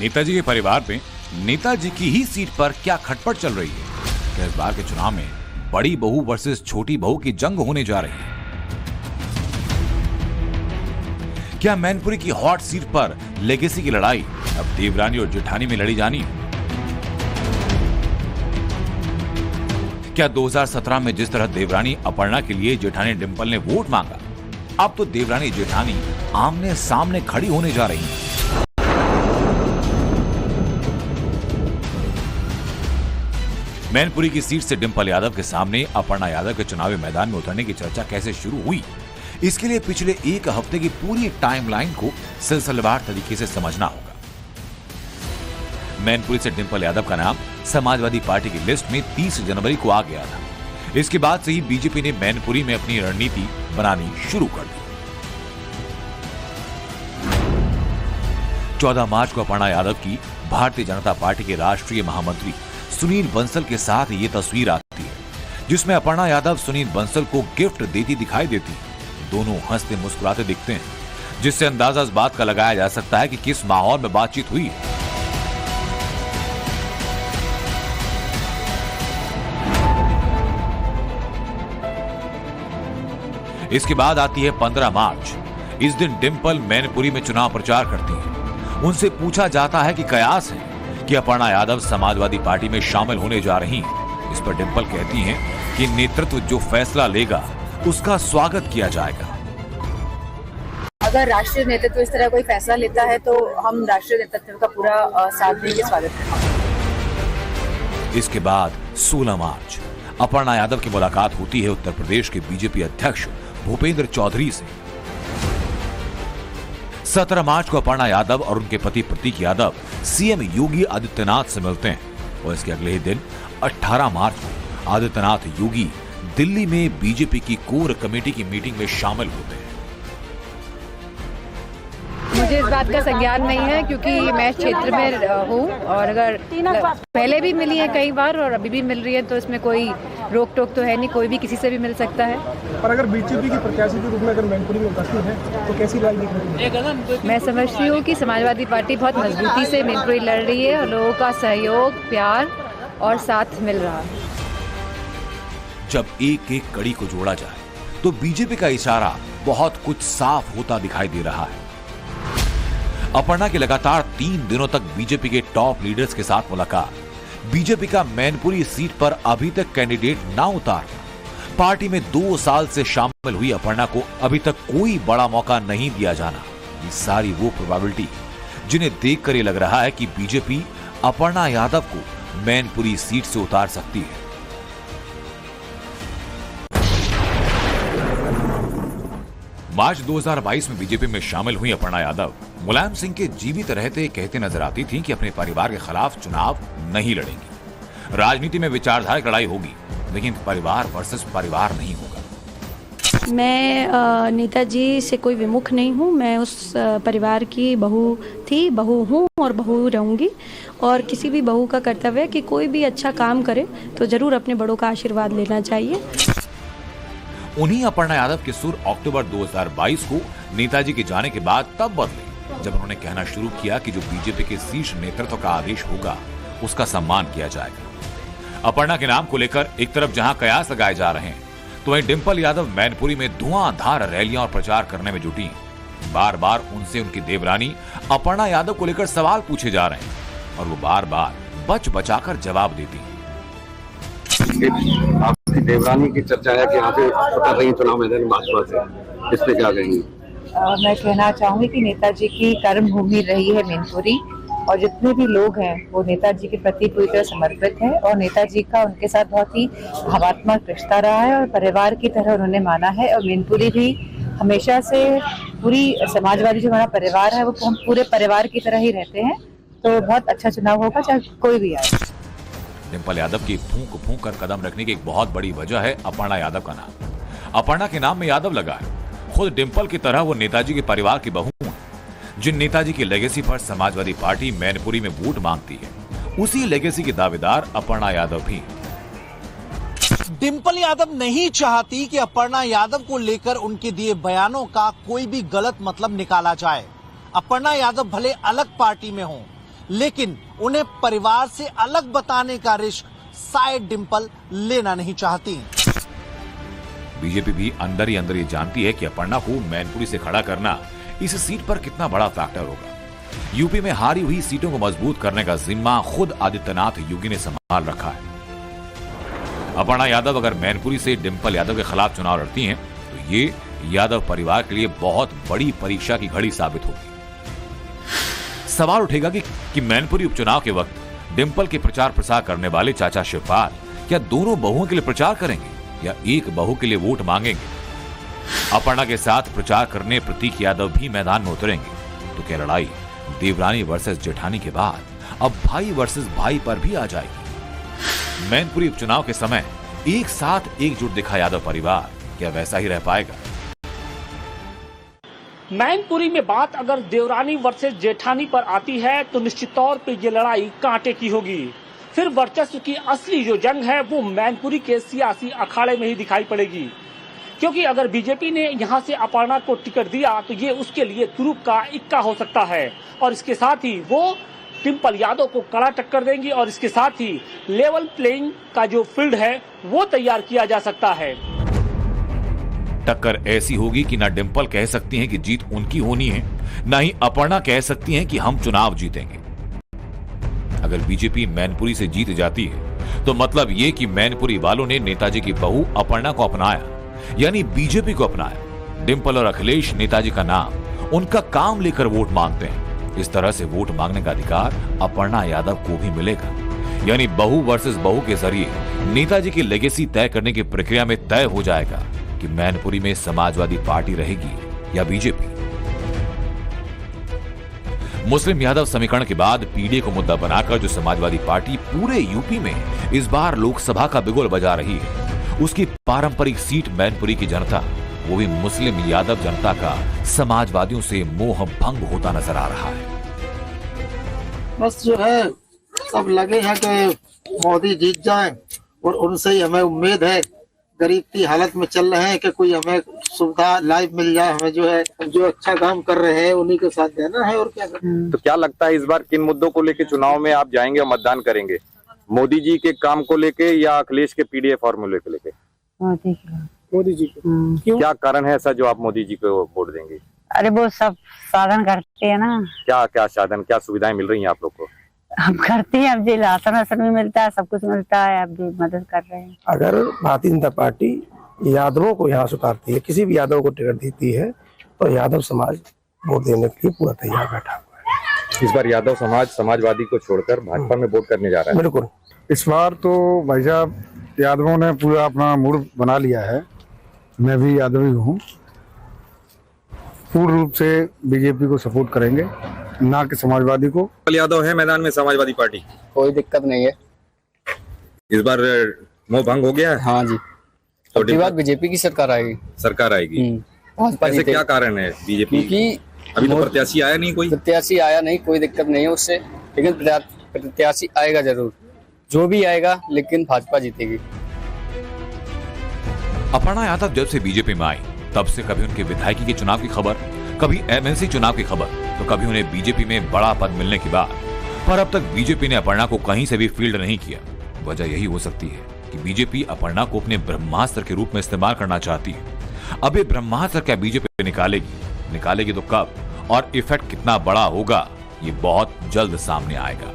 नेताजी के परिवार में नेताजी की ही सीट पर क्या खटपट चल रही है? क्या इस बार के चुनाव में बड़ी बहू वर्सेस छोटी बहू की जंग होने जा रही है? क्या मैनपुरी की हॉट सीट पर लेगेसी की लड़ाई अब देवरानी और जेठानी में लड़ी जानी है? क्या 2017 में जिस तरह देवरानी अपर्णा के लिए जेठानी डिंपल ने वोट मांगा, अब तो देवरानी जेठानी आमने सामने खड़ी होने जा रही है। मैनपुरी की सीट से डिंपल यादव के सामने अपर्णा यादव के चुनावी मैदान में उतरने की चर्चा कैसे शुरू हुई, इसके लिए पिछले एक हफ्ते की पूरी टाइमलाइन को सिलसिलेवार तरीके से समझना होगा। मैनपुरी से डिंपल यादव का नाम समाजवादी पार्टी की लिस्ट में 30 जनवरी को आ गया था। इसके बाद से ही बीजेपी ने मैनपुरी में अपनी रणनीति बनानी शुरू कर दी। 14 मार्च को अपर्णा यादव की भारतीय जनता पार्टी के राष्ट्रीय महामंत्री सुनील बंसल के साथ ये तस्वीर आती है, जिसमें अपर्णा यादव सुनील बंसल को गिफ्ट देती दिखाई देती है। दोनों हंसते मुस्कुराते दिखते हैं, जिससे अंदाजा इस बात का लगाया जा सकता है कि किस माहौल में बातचीत हुई है। इसके बाद आती है 15 मार्च। इस दिन डिंपल मैनपुरी में चुनाव प्रचार करती हैं। उनसे पूछा जाता है कि कयास है कि अपर्णा यादव समाजवादी पार्टी में शामिल होने जा रही हैं। इस पर डिंपल कहती हैं कि नेतृत्व जो फैसला लेगा उसका स्वागत किया जाएगा। अगर राष्ट्रीय नेतृत्व इस तरह कोई फैसला लेता है तो हम राष्ट्रीय नेतृत्व का पूरा साथ देके स्वागत करेंगे। इसके बाद 16 मार्च अपर्णा यादव की मुलाकात होती है उत्तर प्रदेश के बीजेपी अध्यक्ष भूपेंद्र चौधरी से। 17 मार्च को अपर्णा यादव और उनके पति प्रतीक यादव सीएम योगी आदित्यनाथ से मिलते हैं और इसके अगले ही दिन 18 मार्च को आदित्यनाथ योगी दिल्ली में बीजेपी की कोर कमेटी की मीटिंग में शामिल होते हैं। मुझे इस बात का संज्ञान नहीं है क्योंकि मैं इस क्षेत्र में हूँ और अगर पहले भी मिली है कई बार और अभी भी मिल रही है तो इसमें कोई रोक टोक तो है नहीं, कोई भी किसी से भी मिल सकता है। और अगर बीजेपी की प्रत्याशी के रूप में अगर मैनपुरी में उपस्थित है तो कैसी राजनीति है? मैं समझती हूँ कि समाजवादी पार्टी बहुत मजबूती से मैनपुरी लड़ रही है और लोगों का सहयोग, प्यार और साथ मिल रहा है। जब एक एक कड़ी को जोड़ा जाए तो बीजेपी का इशारा बहुत कुछ साफ होता दिखाई दे रहा है। अपर्णा की लगातार 3 दिनों तक बीजेपी के टॉप लीडर्स के साथ मुलाकात, बीजेपी का मैनपुरी सीट पर अभी तक कैंडिडेट ना उतारना, पार्टी में 2 साल से शामिल हुई अपर्णा को अभी तक कोई बड़ा मौका नहीं दिया जाना, ये सारी वो प्रोबेबिलिटी जिन्हें देखकर ये लग रहा है कि बीजेपी अपर्णा यादव को मैनपुरी सीट से उतार सकती है। मार्च 2022 में बीजेपी में शामिल हुई अपर्णा यादव मुलायम सिंह के जीवित रहते कहते नजर आती थी कि अपने परिवार के खिलाफ चुनाव नहीं लड़ेंगी। राजनीति में विचारधारा लड़ाई होगी, लेकिन परिवार वर्सेस परिवार नहीं होगा। मैं नेताजी से कोई विमुख नहीं हूँ। मैं उस परिवार की बहू थी, बहू हूँ और बहू रहूंगी। और किसी भी बहू का कर्तव्य है कि कोई भी अच्छा काम करे तो जरूर अपने बड़ों का आशीर्वाद लेना चाहिए। उन्हीं अपर्णा यादव के सुर अक्टूबर 2022 को नेताजी के जाने के बाद तब बदले जब उन्होंने कहना शुरू किया कि जो बीजेपी के शीर्ष नेतृत्व का आदेश होगा उसका सम्मान किया जाएगा। अपर्णा के नाम को लेकर एक तरफ जहां कयास लगाए जा रहे हैं तो वहीं डिंपल यादव मैनपुरी में धुआंधार रैलियां और प्रचार करने में जुटी। बार बार उनसे उनकी देवरानी अपर्णा यादव को लेकर सवाल पूछे जा रहे हैं और वो बार बार बच बचाकर जवाब देती है। आपकी देवरानी की चर्चा है कि यहाँ पे पता नहीं चुनाव मैदान भाजपा से, इस पे क्या कहेंगी? मैं कहना चाहूंगी कि नेताजी की कर्मभूमि रही है मैनपुरी और जितने भी लोग हैं वो नेताजी के प्रति पूरी तरह समर्पित हैं और नेताजी का उनके साथ बहुत ही भावात्मक रिश्ता रहा है और परिवार की तरह उन्होंने माना है। और मैनपुरी भी हमेशा से पूरी समाजवादी जो हमारा परिवार है वो हम पूरे परिवार की तरह ही रहते हैं, तो बहुत अच्छा चुनाव होगा चाहे कोई भी आए। डिंपल यादव की फूंक फूंक कर कदम रखने की एक बहुत बड़ी वजह है अपर्णा यादव का नाम। अपर्णा के नाम में यादव लगा है। खुद डिंपल की तरह वो नेताजी के परिवार की बहू है। जिन नेताजी की लेगेसी पर समाजवादी पार्टी मैनपुरी में वोट मांगती है, उसी लेगेसी की दावेदार अपर्णा यादव भी। डिंपल यादव नहीं चाहती कि अपर्णा यादव को लेकर उनके दिए बयानों का कोई भी गलत मतलब निकाला जाए। अपर्णा यादव भले अलग पार्टी में हों, लेकिन उन्हें परिवार से अलग बताने का रिस्क साइड डिंपल लेना नहीं चाहती। बीजेपी भी अंदर ही अंदर ये जानती है कि अपर्णा को मैनपुरी से खड़ा करना इस सीट पर कितना बड़ा फैक्टर होगा। यूपी में हारी हुई सीटों को मजबूत करने का जिम्मा खुद आदित्यनाथ योगी ने संभाल रखा है। अपर्णा यादव अगर मैनपुरी से डिंपल यादव के खिलाफ चुनाव लड़ती हैं, तो ये यादव परिवार के लिए बहुत बड़ी परीक्षा की घड़ी साबित होगी। सवाल उठेगा कि मैनपुरी उपचुनाव के वक्त डिंपल के प्रचार प्रसार करने वाले चाचा शिवपाल क्या दोनों बहुओं के लिए प्रचार करेंगे या एक बहू के लिए वोट मांगेंगे? अपर्णा के साथ प्रचार करने प्रतीक यादव भी मैदान में उतरेंगे, तो क्या लड़ाई देवरानी वर्सेस जेठानी के बाद अब भाई वर्सेस भाई पर भी आ जाएगी? मैनपुरी उपचुनाव के समय एक साथ एकजुट दिखा यादव परिवार क्या वैसा ही रह पाएगा? मैनपुरी में बात अगर देवरानी वर्सेस जेठानी पर आती है तो निश्चित तौर पे ये लड़ाई कांटे की होगी। फिर वर्चस्व की असली जो जंग है वो मैनपुरी के सियासी अखाड़े में ही दिखाई पड़ेगी, क्योंकि अगर बीजेपी ने यहां से अपर्णा को टिकट दिया तो ये उसके लिए तुरुप का इक्का हो सकता है और इसके साथ ही वो डिंपल यादव को कड़ा टक्कर देंगी और इसके साथ ही लेवल प्लेइंग का जो फील्ड है वो तैयार किया जा सकता है। टक्कर ऐसी होगी कि ना डिंपल कह सकती हैं कि जीत उनकी होनी है, ना ही अपर्णा कह सकती हैं कि हम चुनाव जीतेंगे। अगर बीजेपी मैनपुरी से जीत जाती है तो मतलब ये कि मैनपुरी वालों ने नेताजी की बहू अपर्णा को अपनाया, यानी बीजेपी को अपनाया। डिंपल और अखिलेश नेताजी का नाम, उनका काम लेकर वोट मांगते हैं। इस तरह से वोट मांगने का अधिकार अपर्णा यादव को भी मिलेगा, यानी बहू वर्सेस बहू के जरिए नेताजी की लेगेसी तय करने की प्रक्रिया में तय हो जाएगा कि मैनपुरी में समाजवादी पार्टी रहेगी या बीजेपी। मुस्लिम यादव समीकरण के बाद पीडीए को मुद्दा बनाकर जो समाजवादी पार्टी पूरे यूपी में इस बार लोकसभा का बिगुल बजा रही है, उसकी पारंपरिक सीट मैनपुरी की जनता, वो भी मुस्लिम यादव जनता का समाजवादियों से मोह भंग होता नजर आ रहा है। बस जो है सब लगे हैं कि मोदी जीत जाए और उनसे ही हमें उम्मीद है। गरीब की हालत में चल रहे हैं कि कोई हमें सुविधा लाइव मिल जाए। हमें जो है जो अच्छा काम कर रहे हैं उन्हीं के साथ देना है और क्या करना। तो क्या लगता है इस बार किन मुद्दों को लेकर चुनाव में आप जाएंगे और मतदान करेंगे? मोदी जी के काम को लेके या अखिलेश के पीडीए फॉर्मूले को लेके? मोदी जी को। क्या कारण है ऐसा जो आप मोदी जी को वोट देंगे? अरे वो सब साधन करते हैं ना। क्या क्या साधन, क्या सुविधाएं मिल रही हैं आप लोग को? हम करते हैं, अब जी राशन भी मिलता है, सब कुछ मिलता है, अब भी मदद कर रहे हैं। अगर भारतीय जनता पार्टी यादवों को यहाँ से उतारती है, किसी भी यादव को टिकट देती है, तो यादव समाज वोट देने के लिए पूरा तैयार बैठा हुआ है। इस बार यादव समाज समाजवादी को छोड़कर भाजपा में वोट करने जा रहा है। बिल्कुल, इस बार तो भाई साहब यादवों ने पूरा अपना मूड बना लिया है। मैं भी यादव ही हूँ। पूर्ण रूप से बीजेपी को सपोर्ट करेंगे, ना कि समाजवादी को। यादव है मैदान में समाजवादी पार्टी, कोई दिक्कत नहीं है। इस बार मोह भंग हो गया है। हाँ जी, तो बात बीजेपी की सरकार आएगी। सरकार आएगी। ऐसे क्या कारण है बीजेपी? क्योंकि अभी तो प्रत्याशी आया नहीं, कोई प्रत्याशी आया नहीं, कोई दिक्कत नहीं है उससे, लेकिन प्रत्याशी आएगा जरूर, जो भी आएगा, लेकिन भाजपा जीतेगी। अपर्णा यादव जब से बीजेपी में आई तब से कभी उनके विधायकी के चुनाव की खबर, कभी एमएलसी चुनाव की खबर, तो कभी उन्हें बीजेपी में बड़ा पद मिलने की बात। पर अब तक बीजेपी ने अपर्णा को कहीं से भी फील्ड नहीं किया। वजह यही हो सकती है कि बीजेपी अपर्णा को अपने ब्रह्मास्त्र के रूप में इस्तेमाल करना चाहती है। अब ये ब्रह्मास्त्र क्या बीजेपी निकालेगी तो कब और इफेक्ट कितना बड़ा होगा, ये बहुत जल्द सामने आएगा।